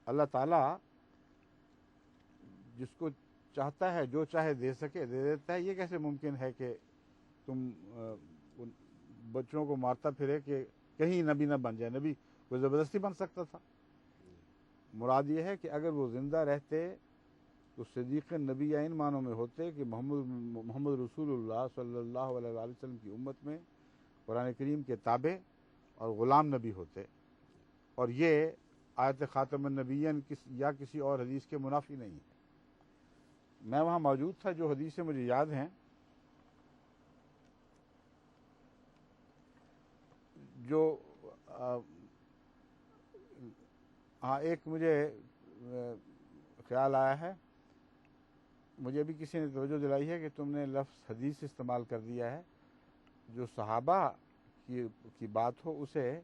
اللہ تعالیٰ جس کو چاہتا ہے جو چاہے دے سکے دے دیتا ہے. یہ کیسے ممکن ہے کہ تم ان بچوں کو مارتا پھرے کہ کہیں نبی نہ بن جائے؟ نبی کوئی زبردستی بن سکتا تھا؟ مراد یہ ہے کہ اگر وہ زندہ رہتے تو صدیق نبی ان معنوں میں ہوتے کہ محمد رسول اللہ صلی اللہ علیہ وآلہ وسلم کی امت میں قرآن کریم کے تابع اور غلام نبی ہوتے. اور یہ آیت خاتم النبیین یا کسی اور حدیث کے منافی نہیں ہے. میں وہاں موجود تھا. جو حدیثیں مجھے یاد ہیں، جو ہاں ایک مجھے خیال آیا ہے، مجھے بھی کسی نے توجہ دلائی ہے کہ تم نے لفظ حدیث استعمال کر دیا ہے. جو صحابہ کی بات ہو اسے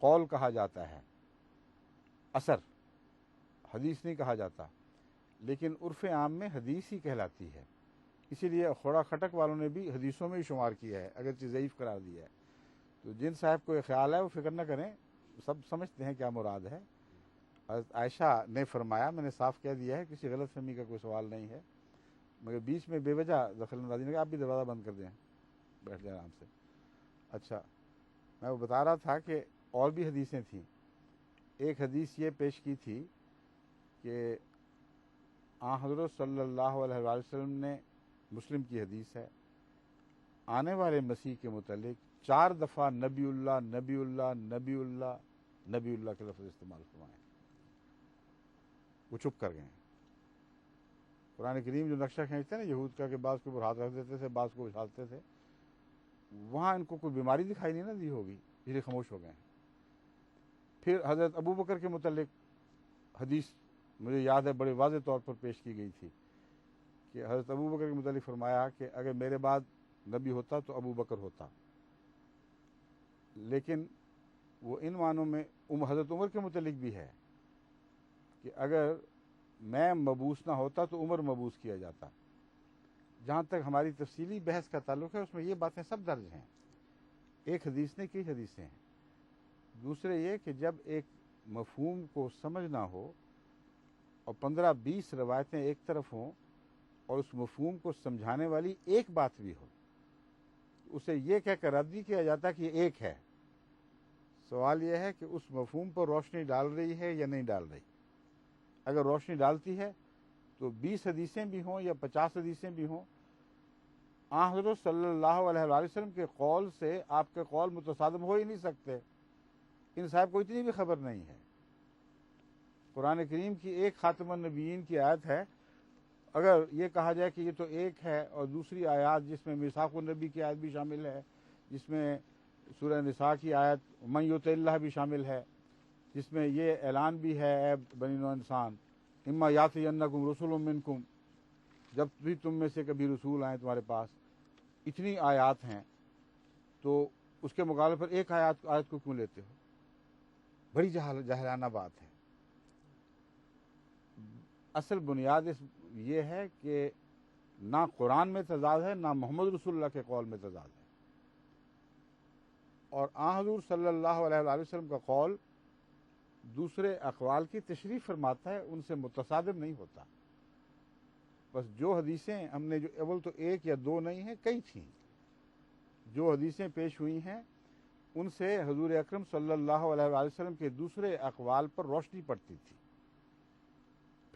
قول کہا جاتا ہے، اثر، حدیث نہیں کہا جاتا. لیکن عرف عام میں حدیث ہی کہلاتی ہے. اسی لیے خوڑا خٹک والوں نے بھی حدیثوں میں ہی شمار کیا ہے، اگرچہ ضعیف قرار دیا ہے. تو جن صاحب کو یہ خیال ہے وہ فکر نہ کریں، سب سمجھتے ہیں کیا مراد ہے. حضرت عائشہ نے فرمایا، میں نے صاف کہہ دیا ہے، کسی غلط فہمی کا کوئی سوال نہیں ہے، مگر بیچ میں بے وجہ دخل اندازی نے کہا آپ بھی دروازہ بند کر دیں، بیٹھ جائیں آرام سے. اچھا، میں وہ بتا رہا تھا کہ اور بھی حدیثیں تھیں. ایک حدیث یہ پیش کی تھی کہ حضرت صلی اللہ علیہ وآلہ وسلم نے، مسلم کی حدیث ہے، آنے والے مسیح کے متعلق 4 دفعہ نبی اللہ نبی اللہ نبی اللہ نبی اللہ کے لفظ استعمال فرمائے. وہ چپ کر گئے. قرآن کریم جو نقشہ کھینچتے ہیں نا یہود کا کہ بعض کے اوپر ہاتھ رکھ دیتے تھے، بعض کو اچھالتے تھے، وہاں ان کو کوئی بیماری دکھائی نہیں نہ دی ہوگی، اس لیے خاموش ہو گئے ہیں. پھر حضرت ابو بکر کے متعلق حدیث مجھے یاد ہے بڑے واضح طور پر پیش کی گئی تھی کہ حضرت ابو بکر کے متعلق فرمایا کہ اگر میرے بعد نبی ہوتا تو ابو بکر ہوتا. لیکن وہ ان معنوں میں حضرت عمر کے متعلق بھی ہے کہ اگر میں مبعوث نہ ہوتا تو عمر مبعوث کیا جاتا. جہاں تک ہماری تفصیلی بحث کا تعلق ہے اس میں یہ باتیں سب درج ہیں. ایک حدیث نے کئی حدیثیں ہیں. دوسرے یہ کہ جب ایک مفہوم کو سمجھنا ہو اور 15-20 روایتیں ایک طرف ہوں اور اس مفہوم کو سمجھانے والی ایک بات بھی ہو، اسے یہ کہہ کر رد نہیں کیا جاتا کہ یہ ایک ہے. سوال یہ ہے کہ اس مفہوم پر روشنی ڈال رہی ہے یا نہیں ڈال رہی. اگر روشنی ڈالتی ہے تو 20 حدیثیں بھی ہوں یا 50 حدیثیں بھی ہوں، حضرت صلی اللہ علیہ وآلہ وسلم کے قول سے آپ کے قول متصادم ہو ہی نہیں سکتے. ان صاحب کو اتنی بھی خبر نہیں ہے. قرآن کریم کی ایک خاتم النبیین کی آیت ہے، اگر یہ کہا جائے کہ یہ تو ایک ہے، اور دوسری آیات جس میں میثاق النبی کی آیت بھی شامل ہے، جس میں سورہ نساء کی آیت من یطع اللہ بھی شامل ہے، جس میں یہ اعلان بھی ہے اے بنی نوع انسان اما یاتینکم رسل منکم، جب بھی تم میں سے کبھی رسول آئیں تمہارے پاس، اتنی آیات ہیں، تو اس کے مقابلے پر ایک آیت کو کیوں لیتے ہو؟ بڑی جاہلانہ بات ہے. اصل بنیاد یہ ہے کہ نہ قرآن میں تضاد ہے، نہ محمد رسول اللہ کے قول میں تضاد ہے. اور حضور صلی اللہ علیہ وآلہ وسلم کا قول دوسرے اقوال کی تشریح فرماتا ہے، ان سے متصادم نہیں ہوتا. بس جو حدیثیں ہم نے، جو اول تو ایک یا دو نہیں ہیں، کئی تھیں، جو حدیثیں پیش ہوئی ہیں ان سے حضور اکرم صلی اللہ علیہ وآلہ وسلم کے دوسرے اقوال پر روشنی پڑتی تھی.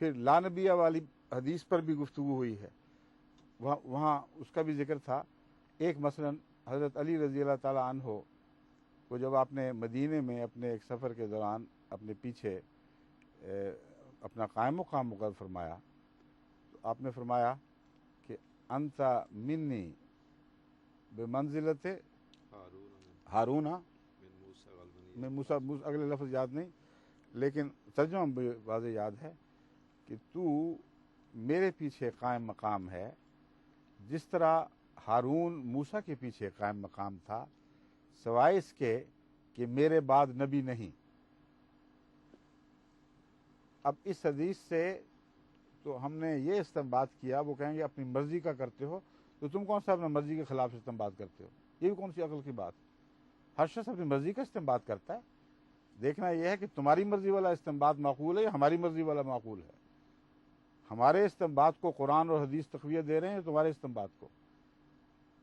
پھر لا نبیہ والی حدیث پر بھی گفتگو ہوئی ہے، وہاں اس کا بھی ذکر تھا. ایک مثلا حضرت علی رضی اللہ تعالی عنہ کو جب آپ نے مدینے میں اپنے ایک سفر کے دوران اپنے پیچھے اپنا قائم مقام مقرر فرمایا، تو آپ نے فرمایا کہ انت منی بمنزلت ہارون، میں موسیٰ اگلے لفظ یاد نہیں لیکن ترجمہ بھی واضح یاد ہے کہ تو میرے پیچھے قائم مقام ہے جس طرح ہارون موسیٰ کے پیچھے قائم مقام تھا، سوائے اس کے کہ میرے بعد نبی نہیں. اب اس حدیث سے تو ہم نے یہ استنباط کیا، وہ کہیں گے اپنی مرضی کا کرتے ہو، تو تم کون سا اپنی مرضی کے خلاف استنباط کرتے ہو؟ یہ بھی کون سی عقل کی بات؟ ہر شخص اپنی مرضی کا استنباط کرتا ہے. دیکھنا یہ ہے کہ تمہاری مرضی والا استنباط معقول ہے یا ہماری مرضی والا معقول ہے. ہمارے استنباط کو قرآن اور حدیث تقویت دے رہے ہیں، تمہارے استنباط کو.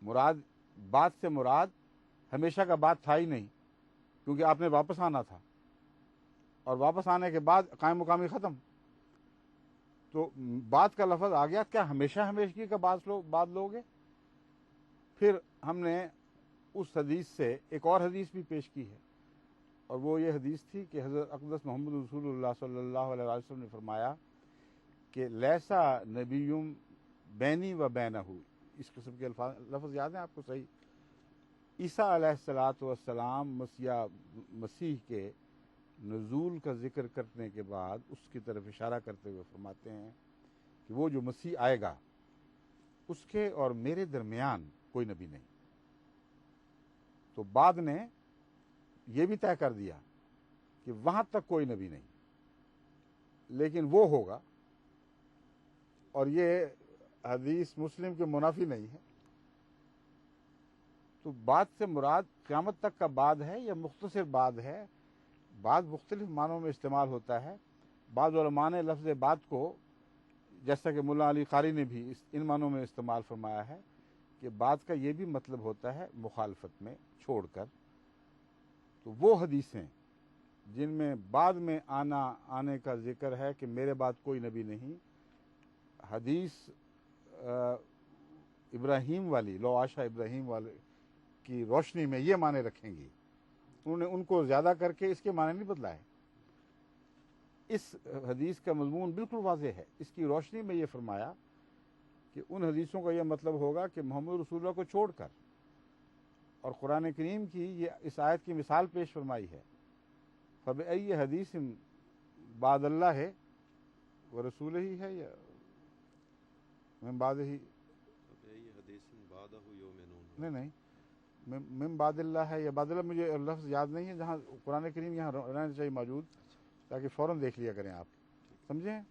مراد بات سے مراد ہمیشہ کا بات تھا ہی نہیں، کیونکہ آپ نے واپس آنا تھا، اور واپس آنے کے بعد قائم مقامی ختم. تو بات کا لفظ آ گیا، کیا ہمیشہ ہمیشگی کا بات لوگے؟ پھر ہم نے اس حدیث سے ایک اور حدیث بھی پیش کی ہے، اور وہ یہ حدیث تھی کہ حضرت اقدس محمد رسول اللہ صلی اللہ علیہ وسلم نے فرمایا کہ لیسا نبیم بینی و بینہ، اس قسم کے لفظ یاد ہیں آپ کو صحیح؟ عیسیٰ علیہ الصلاۃ والسلام مسیح کے نزول کا ذکر کرنے کے بعد اس کی طرف اشارہ کرتے ہوئے فرماتے ہیں کہ وہ جو مسیح آئے گا اس کے اور میرے درمیان کوئی نبی نہیں. تو بعد نے یہ بھی طے کر دیا کہ وہاں تک کوئی نبی نہیں، لیکن وہ ہوگا، اور یہ حدیث مسلم کے منافی نہیں ہے. تو بعد سے مراد قیامت تک کا بعد ہے یا مختصر بعد ہے؟ بعد مختلف معنوں میں استعمال ہوتا ہے. بعض علماء نے لفظ بعد کو، جیسا کہ ملا علی قاری نے بھی ان معنوں میں استعمال فرمایا ہے کہ بعد کا یہ بھی مطلب ہوتا ہے مخالفت میں، چھوڑ کر. تو وہ حدیثیں جن میں بعد میں آنے کا ذکر ہے کہ میرے بعد کوئی نبی نہیں، حدیث ابراہیم والی، لو عاشا ابراہیم والے کی روشنی میں یہ معنی رکھیں گی. انہوں نے ان کو زیادہ کر کے اس کے معنی نہیں بدلائے. اس حدیث کا مضمون بالکل واضح ہے. اس کی روشنی میں یہ فرمایا کہ ان حدیثوں کا یہ مطلب ہوگا کہ محمد رسول اللہ کو چھوڑ کر، اور قرآن کریم کی یہ اس آیت کی مثال پیش فرمائی ہے، فبأي حدیث بعد اللہ ہے وہ رسول ہی ہے یا من بعد ہی، نہیں من بعد اللہ ہے یا بعد اللہ، مجھے لفظ یاد نہیں ہے. جہاں قرآن کریم یہاں رہنا چاہیے موجود، تاکہ فوراً دیکھ لیا کریں آپ، سمجھیں.